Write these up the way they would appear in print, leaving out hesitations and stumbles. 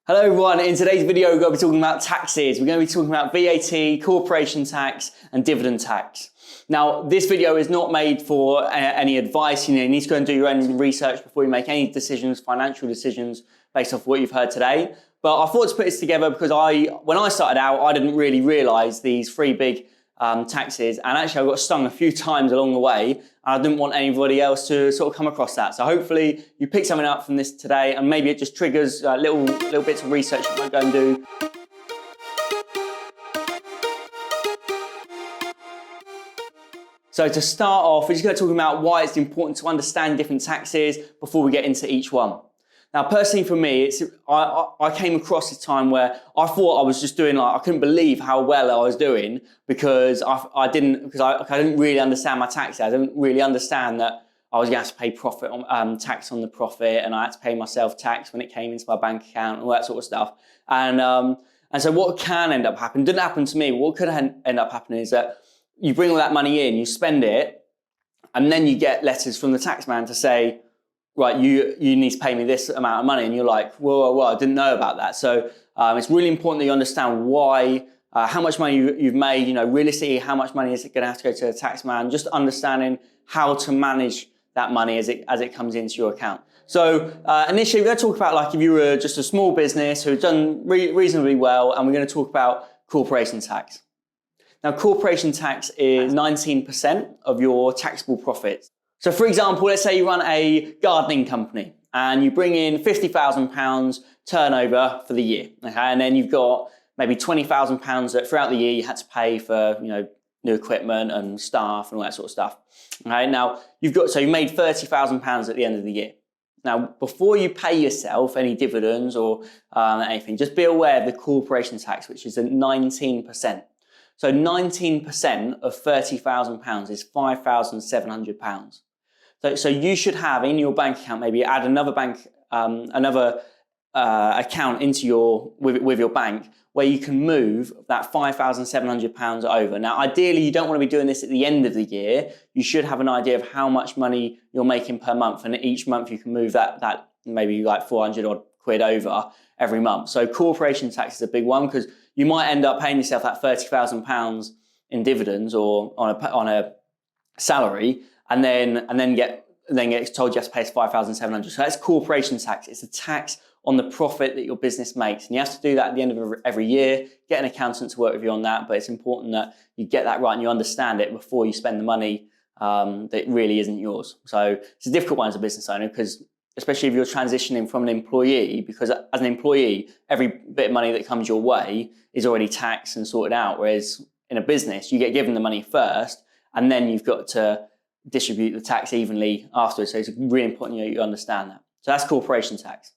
Hello everyone, in today's video we're going to be talking about taxes. We're going to be talking about VAT, corporation tax and dividend tax. Now this video is not made for any advice. You need to go and do your own research before you make any decisions, financial decisions based off what you've heard today. But I thought to put this together because when I started out I didn't really realise these three big taxes, and actually I got stung a few times along the way, and I didn't want anybody else to sort of come across that. So hopefully you pick something up from this today, and maybe it just triggers little bits of research you might go and do. So to start off, we're just going to talk about why it's important to understand different taxes before we get into each one. Now, personally for me, I came across this time where I thought I was just doing, I couldn't believe how well I was doing because I didn't really understand my taxes. I didn't really understand that I was going to have to pay profit tax on the profit, and I had to pay myself tax when it came into my bank account and all that sort of stuff. And so what can end up happening, didn't happen to me, but what could end up happening is that you bring all that money in, you spend it, and then you get letters from the tax man to say, right, you need to pay me this amount of money, and you're like, well, I didn't know about that. So it's really important that you understand why, how much money you've made, realistically, how much money is it going to have to go to the tax man, just understanding how to manage that money as it comes into your account. So initially, we're going to talk about if you were just a small business who'd done reasonably well, and we're going to talk about corporation tax. Now, corporation tax is 19% of your taxable profits. So for example, let's say you run a gardening company and you bring in £50,000 turnover for the year, okay? And then you've got maybe £20,000 that throughout the year you had to pay for, new equipment and staff and all that sort of stuff. Okay, now you made £30,000 at the end of the year. Now, before you pay yourself any dividends or anything, just be aware of the corporation tax, which is at 19%. So 19% of £30,000 is £5,700. So you should have in your bank account, maybe add another account into with your bank where you can move that £5,700 over. Now, ideally, you don't want to be doing this at the end of the year. You should have an idea of how much money you're making per month, and each month you can move that maybe like 400 odd quid over every month. So corporation tax is a big one because you might end up paying yourself that £30,000 in dividends or on a salary, and then get told you have to pay £5,700. So that's corporation tax. It's a tax on the profit that your business makes, and you have to do that at the end of every year. Get an accountant to work with you on that, but it's important that you get that right and you understand it before you spend the money that really isn't yours. So it's a difficult one as a business owner, because especially if you're transitioning from an employee, because as an employee, every bit of money that comes your way is already taxed and sorted out, whereas in a business, you get given the money first, and then you've got to distribute the tax evenly afterwards. So it's really important you understand that. So that's corporation tax.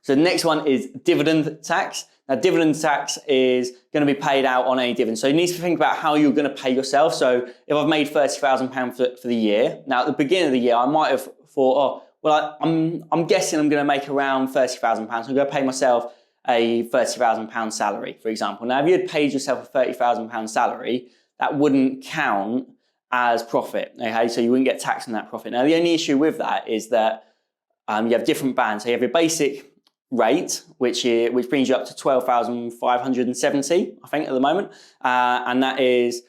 So the next one is dividend tax. Now, dividend tax is going to be paid out on any dividend. So you need to think about how you're going to pay yourself. So if I've made £30,000 for the year, now at the beginning of the year, I might have thought, I'm guessing I'm going to make around £30,000. So I'm going to pay myself a £30,000 salary, for example. Now, if you had paid yourself a £30,000 salary, that wouldn't count as profit, okay? So you wouldn't get taxed on that profit. Now, the only issue with that is that you have different bands. So you have your basic rate, which brings you up to 12,570, I think, at the moment. And that is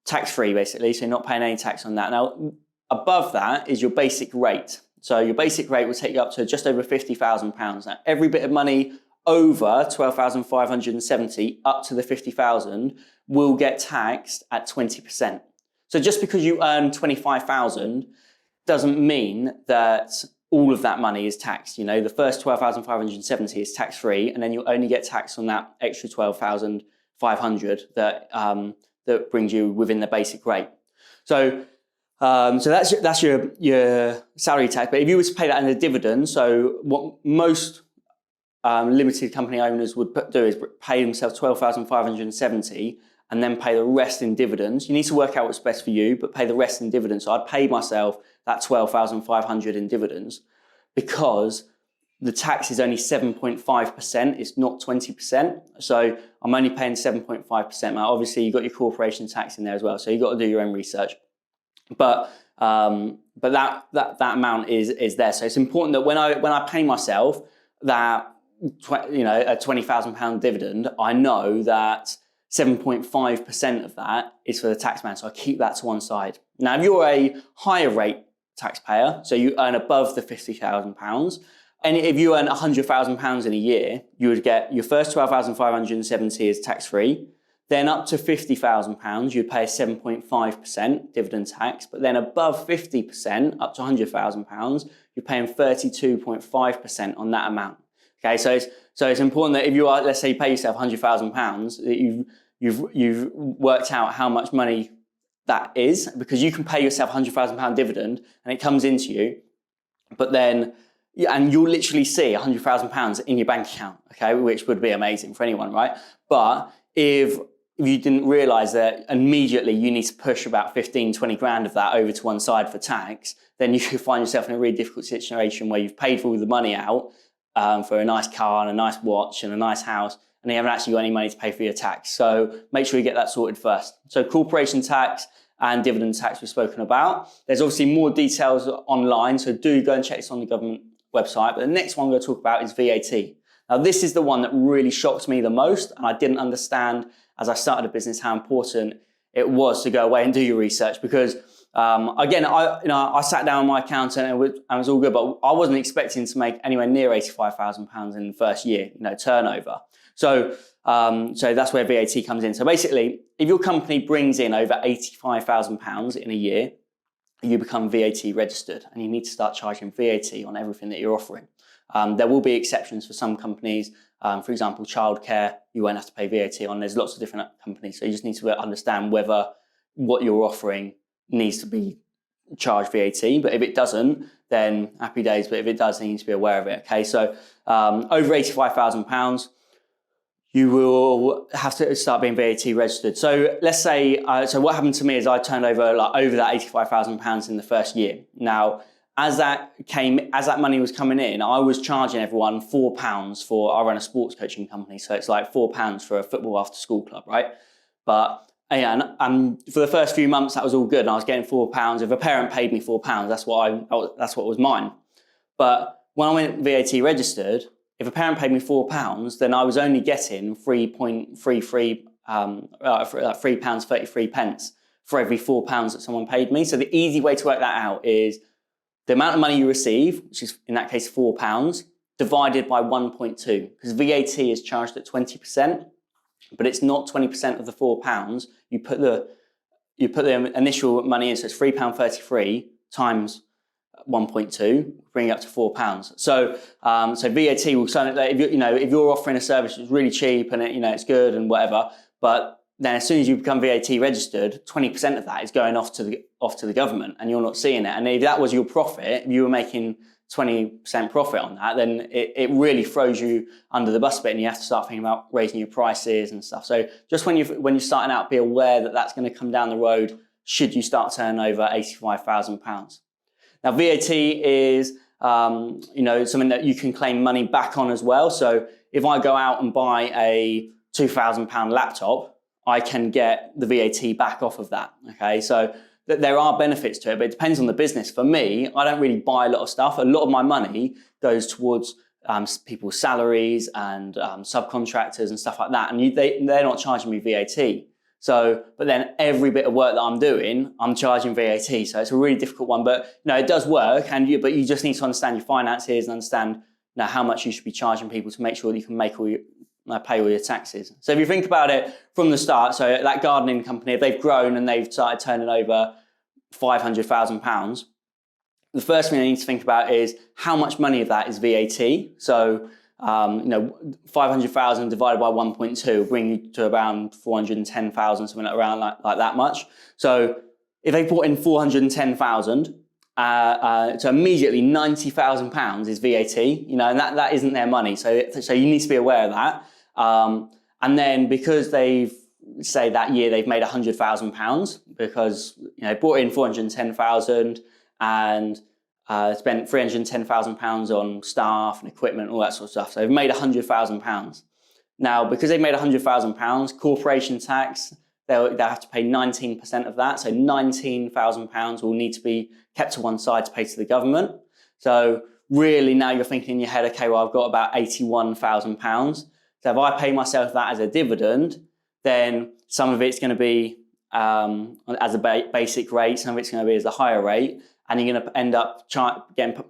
tax-free, basically, so you're not paying any tax on that. Now, above that is your basic rate. So your basic rate will take you up to just over £50,000. Now, every bit of money over 12,570 up to the 50,000 will get taxed at 20%. So just because you earn 25,000 doesn't mean that all of that money is taxed. The first 12,570 is tax-free, and then you'll only get taxed on that extra 12,500 that brings you within the basic rate. So that's your salary tax. But if you were to pay that in a dividend, so what most limited company owners would do is pay themselves 12,570 and then pay the rest in dividends. You need to work out what's best for you, but pay the rest in dividends. So I'd pay myself that 12,500 in dividends because the tax is only 7.5%. It's not 20%. So I'm only paying 7.5%. Now, obviously, you've got your corporation tax in there as well. So you've got to do your own research. But that amount is there. So it's important that when I pay myself, that a £20,000 dividend, I know that 7.5% of that is for the taxman. So I keep that to one side. Now, if you're a higher rate taxpayer, so you earn above the £50,000, and if you earn £100,000 in a year, you would get your first 12,570 as tax-free. Then up to £50,000, you'd pay a 7.5% dividend tax. But then above 50%, up to £100,000, you're paying 32.5% on that amount. Okay, so it's important that if you are, let's say you pay yourself £100,000, that you've worked out how much money that is, because you can pay yourself £100,000 dividend and it comes into you, but then, and you'll literally see £100,000 in your bank account, okay, which would be amazing for anyone, right? But if you didn't realize that immediately you need to push about 15, 20 grand of that over to one side for tax, then you could find yourself in a really difficult situation where you've paid for all the money out for a nice car and a nice watch and a nice house, and you haven't actually got any money to pay for your tax. So make sure you get that sorted first. So corporation tax and dividend tax we've spoken about. There's obviously more details online, so do go and check this on the government website. But the next one we're going to talk about is VAT. Now, this is the one that really shocked me the most, and I didn't understand as I started a business how important it was to go away and do your research, because again, I sat down with my accountant and it was all good, but I wasn't expecting to make anywhere near £85,000 in the first year, turnover. So that's where VAT comes in. So basically, if your company brings in over £85,000 in a year, you become VAT registered, and you need to start charging VAT on everything that you're offering. There will be exceptions for some companies. For example, childcare, you won't have to pay VAT on. There's lots of different companies. So you just need to understand whether what you're offering needs to be charged VAT. But if it doesn't, then happy days. But if it does, then you need to be aware of it. Okay, so over £85,000, you will have to start being VAT registered. So let's say, so what happened to me is I turned over over that £85,000 in the first year. Now, as that money was coming in, I was charging everyone £4 I run a sports coaching company, so it's like £4 for a football after school club, right? But and for the first few months, that was all good, and I was getting £4. If a parent paid me £4, that's what was mine. but when I went VAT registered, if a parent paid me £4, then I was only getting £3.33 for every £4 that someone paid me. So the easy way to work that out is the amount of money you receive, which is in that case £4, divided by 1.2, because VAT is charged at 20%, but it's not 20% of the £4. You put the initial money in, so it's £3.33 times 1.2, bring it up to £4. So VAT will sign it. If you're offering a service that's really cheap and it's good and whatever, but then as soon as you become VAT registered, 20% of that is going off to the government, and you're not seeing it. And if that was your profit, if you were making 20% profit on that, then it really throws you under the bus a bit, and you have to start thinking about raising your prices and stuff. So just when you're starting out, be aware that that's going to come down the road should you start turning over £85,000. Now, VAT is something that you can claim money back on as well. So if I go out and buy a £2,000 laptop, I can get the VAT back off of that. Okay, so there are benefits to it, but it depends on the business. For me, I don't really buy a lot of stuff. A lot of my money goes towards people's salaries and subcontractors and stuff like that, and they're not charging me VAT. So, but then every bit of work that I'm doing, I'm charging VAT. So it's a really difficult one, but it does work. But you just need to understand your finances and understand how much you should be charging people to make sure that you can pay all your taxes. So if you think about it from the start, so that gardening company, if they've grown and they've started turning over £500,000, the first thing they need to think about is how much money of that is VAT. So 500,000 divided by 1.2 will bring you to around 410,000, something around like that much. So if they put in 410,000, so immediately £90,000 is VAT, and that isn't their money. So you need to be aware of that. And then because say that year they've made £100,000 because brought in 410,000 and spent £310,000 on staff and equipment, all that sort of stuff. So they've made £100,000. Now, because they've made £100,000, corporation tax, they'll have to pay 19% of that. So £19,000 will need to be kept to one side to pay to the government. So really now you're thinking in your head, okay, well, I've got about £81,000. So if I pay myself that as a dividend, then some of it's going to be as a basic rate, some of it's going to be as a higher rate, and you're going to end up getting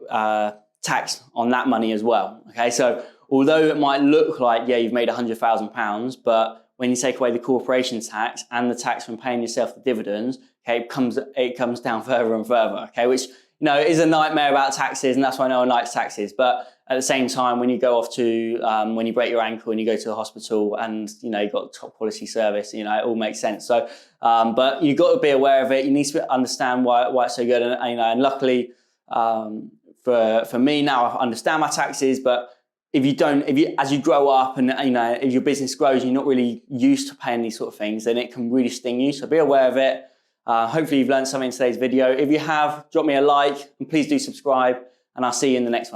taxed on that money as well. Okay, so although it might look like, yeah, you've made £100,000, but when you take away the corporation tax and the tax from paying yourself the dividends, okay, it comes down further and further. Okay, which is a nightmare about taxes, and that's why no one likes taxes. But at the same time, when you go off to when you break your ankle and you go to the hospital, and you've got top quality service, it all makes sense. So, but you've got to be aware of it. You need to understand why it's so good, and luckily for me now, I understand my taxes, but as you grow up and if your business grows, you're not really used to paying these sort of things, then it can really sting you. So be aware of it. Hopefully you've learned something in today's video. If you have, drop me a like and please do subscribe, and I'll see you in the next one.